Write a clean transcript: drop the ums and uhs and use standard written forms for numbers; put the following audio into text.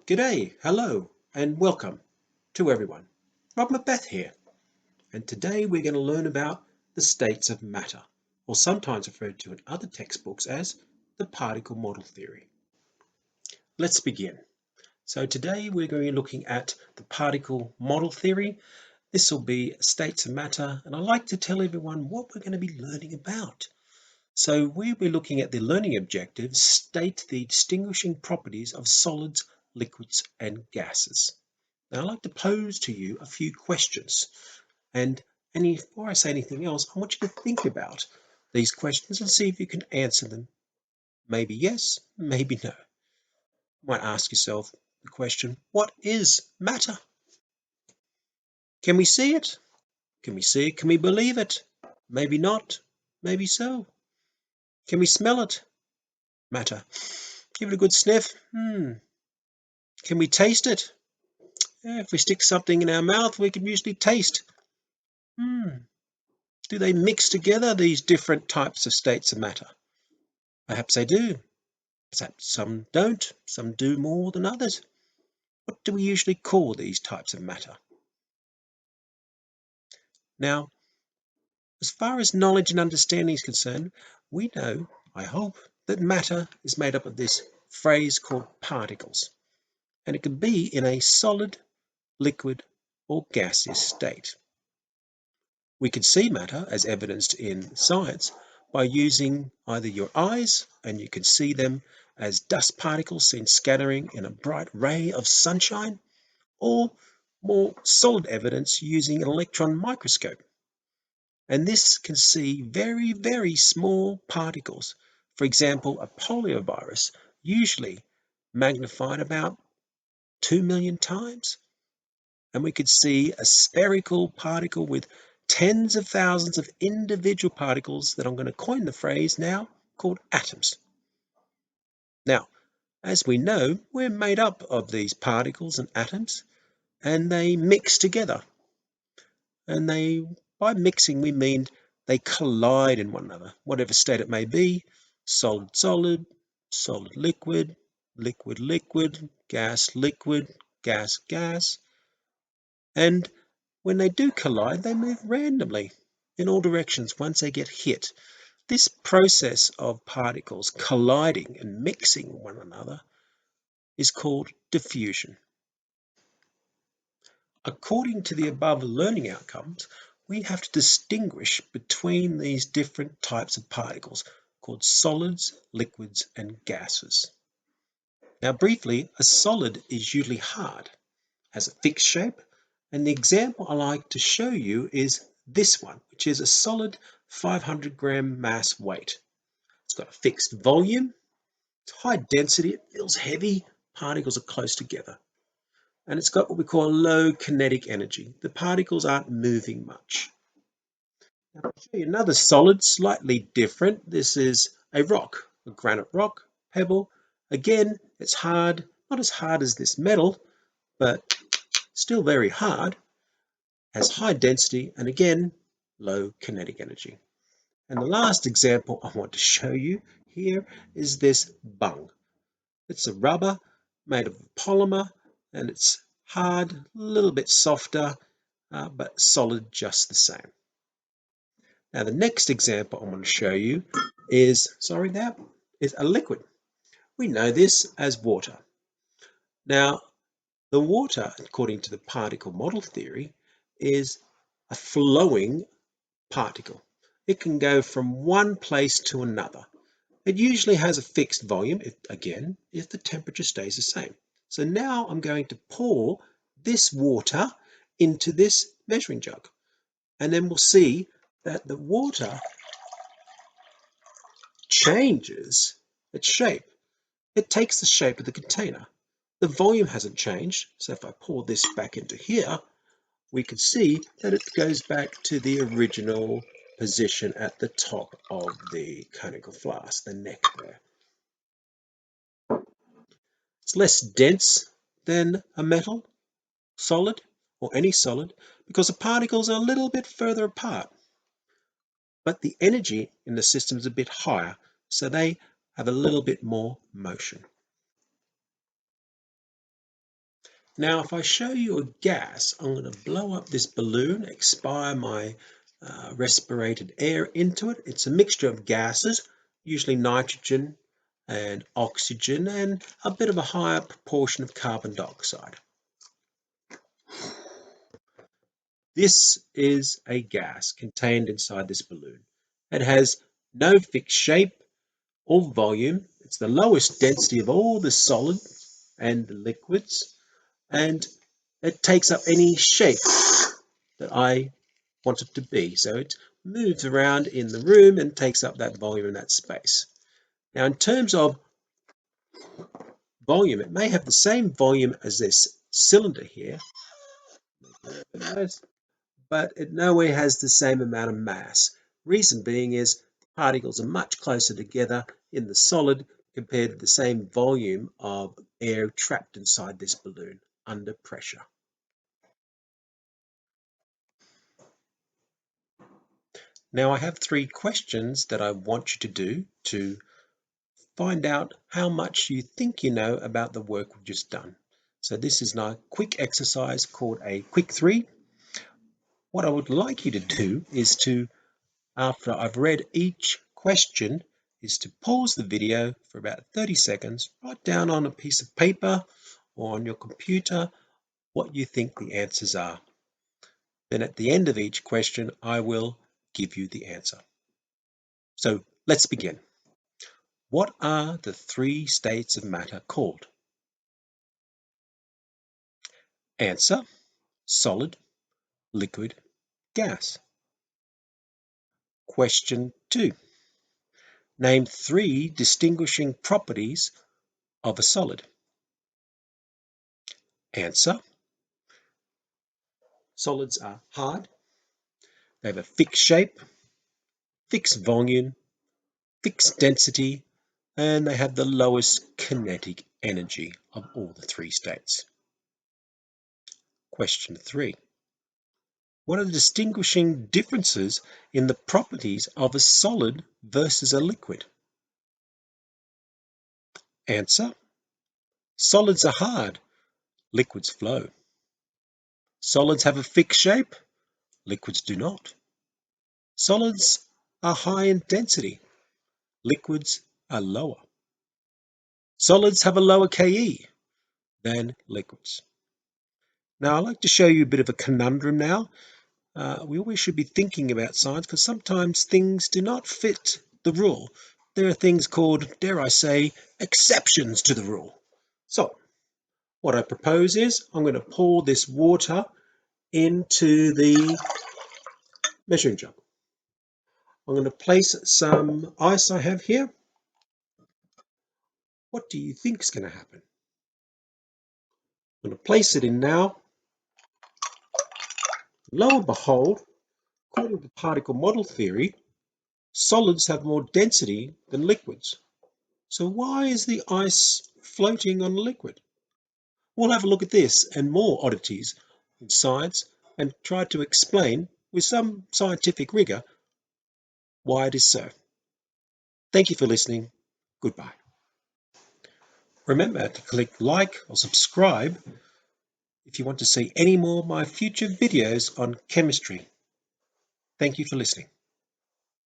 G'day, hello, and welcome to everyone. Rob Macbeth here, and today we're going to learn about the states of matter, or sometimes referred to in other textbooks as the particle model theory. Let's begin. So today we're going to be looking at the particle model theory. This will be states of matter, and I'd like to tell everyone what we're going to be learning about. So we'll be looking at the learning objectives, state the distinguishing properties of solids, liquids, and gases. Now, I'd like to pose to you a few questions. And before I say anything else, I want you to think about these questions and see if you can answer them. Maybe yes, maybe no. You might ask yourself the question, what is matter? Can we see it? Can we see it? Can we believe it? Maybe not, maybe so. Can we smell it? Matter. Give it a good sniff. Can we taste it? Yeah, if we stick something in our mouth, we can usually taste. Do they mix together, these different types of states of matter? Perhaps they do. Perhaps some don't. Some do more than others. What do we usually call these types of matter? Now, as far as knowledge and understanding is concerned, we know, I hope, that matter is made up of this phrase called particles. And it can be in a solid, liquid, or gaseous state. We can see matter, as evidenced in science, by using either your eyes, and you can see them as dust particles seen scattering in a bright ray of sunshine, or more solid evidence using an electron microscope. And this can see very, very small particles. For example, a poliovirus, usually magnified about 2 million times. And we could see a spherical particle with tens of thousands of individual particles that I'm going to coin the phrase now called atoms. Now, as we know, we're made up of these particles and atoms, and they mix together. And by mixing, we mean they collide in one another, whatever state it may be: solid, solid, solid, liquid, liquid, liquid, gas, liquid, gas, gas. And when they do collide, they move randomly in all directions once they get hit. This process of particles colliding and mixing with one another is called diffusion. According to the above learning outcomes, we have to distinguish between these different types of particles called solids, liquids, and gases. Now, briefly, a solid is usually hard, has a fixed shape, and the example I like to show you is this one, which is a solid 500-gram mass weight. It's got a fixed volume, it's high density, it feels heavy, particles are close together. And it's got what we call low kinetic energy. The particles aren't moving much. Now, I'll show you another solid, slightly different. This is a rock, a granite rock, pebble. Again, it's hard, not as hard as this metal, but still very hard, has high density, and again, low kinetic energy. And the last example I want to show you here is this bung. It's a rubber made of polymer, and it's hard, a little bit softer, but solid just the same. Now, the next example I'm going to show you is a liquid. We know this as water. Now, the water, according to the particle model theory, is a flowing particle. It can go from one place to another. It usually has a fixed volume, if the temperature stays the same. So now I'm going to pour this water into this measuring jug. And then we'll see that the water changes its shape. It takes the shape of the container. The volume hasn't changed. So if I pour this back into here, we can see that it goes back to the original position at the top of the conical flask, the neck there. It's less dense than a metal, solid, or any solid, because the particles are a little bit further apart. But the energy in the system is a bit higher, so they have a little bit more motion. Now, if I show you a gas, I'm going to blow up this balloon, expire my respirated air into it. It's a mixture of gases, usually nitrogen and oxygen, and a bit of a higher proportion of carbon dioxide. This is a gas contained inside this balloon. It has no fixed shape or volume. It's the lowest density of all the solids and the liquids, and it takes up any shape that I want it to be. So it moves around in the room and takes up that volume and that space. Now, in terms of volume, it may have the same volume as this cylinder here, but it nowhere has the same amount of mass. Reason being is particles are much closer together in the solid compared to the same volume of air trapped inside this balloon under pressure. Now I have 3 questions that I want you to do to find out how much you think you know about the work we've just done. So this is now a quick exercise called a quick 3. What I would like you to do is to, after I've read each question, is to pause the video for about 30 seconds, write down on a piece of paper or on your computer what you think the answers are. Then at the end of each question, I will give you the answer. So let's begin. What are the 3 states of matter called? Answer: solid, liquid, gas. Question 2. Name 3 distinguishing properties of a solid. Answer: solids are hard, they have a fixed shape, fixed volume, fixed density, and they have the lowest kinetic energy of all the 3 states. Question 3. What are the distinguishing differences in the properties of a solid versus a liquid? Answer: solids are hard, liquids flow. Solids have a fixed shape, liquids do not. Solids are high in density, liquids are lower. Solids have a lower Ke than liquids. Now, I'd like to show you a bit of a conundrum now. We always should be thinking about science because sometimes things do not fit the rule. There are things called, dare I say, exceptions to the rule. So, what I propose is I'm going to pour this water into the measuring jug. I'm going to place some ice I have here. What do you think is going to happen? I'm going to place it in now. Lo and behold, according to particle model theory, solids have more density than liquids. So why is the ice floating on a liquid? We'll have a look at this and more oddities in science and try to explain with some scientific rigor why it is so. Thank you for listening. Goodbye. Remember to click like or subscribe if you want to see any more of my future videos on chemistry. Thank you for listening.